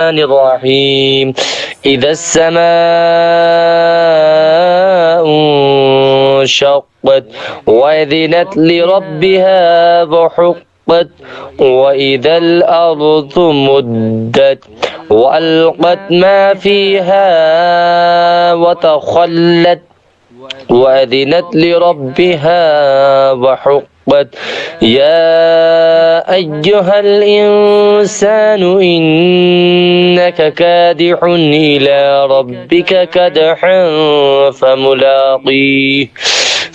الرحيم إذا السماء انشقت وأذنت لربها وحقت وإذا الأرض مدت وألقت ما فيها وتخلت وأذنت لربها وحقت يا أيها الإنسان إنك كادح إلى ربك كدحا فملاقيه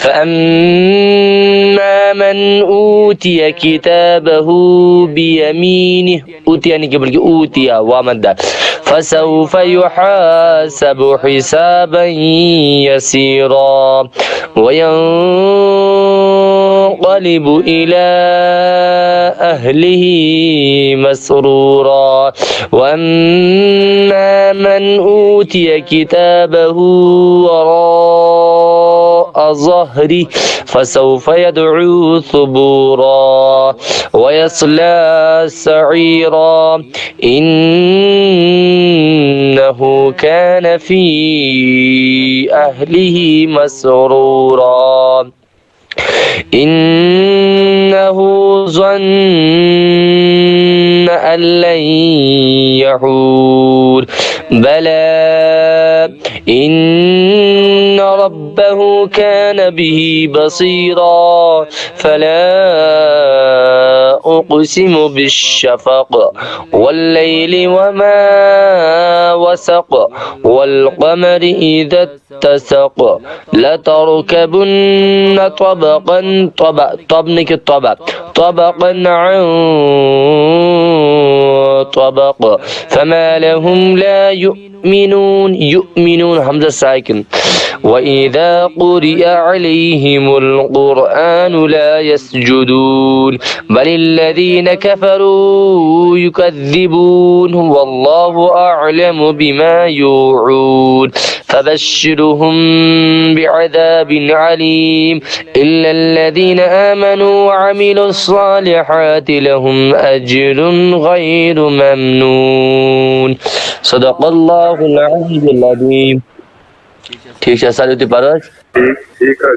فأما من أوتي كتابه بيمينه أوتي يعني قبل أوتي ومدى فسوف يحاسب حسابا يسيرا وينقلب إلى أهله مسرورا وأما من أوتي كتابه وراء ظهره فسوف يدعو ثبورا ويصلى سعيرا إنه كان في أهله مسرورا إنه ظن أن لن يحور بلى إن ربه كان به بصيرا فلا أقسم بالشفق والليل وما وسق والقمر إذا اتسق لتركبن طبقا طبقا عن طبق فما لهم لا يؤمنون همزة ساكن وإذا قرئ عليهم القرآن لا يسجدون بل الذين كفروا يكذبون والله أعلم بما يوعون فبشرهم بعذاب عليم إلا الذين آمنوا وعملوا الصالحات لهم أجر غير ممنون صدق الله العلي العظيم ठीक है सारे पारस ठीक है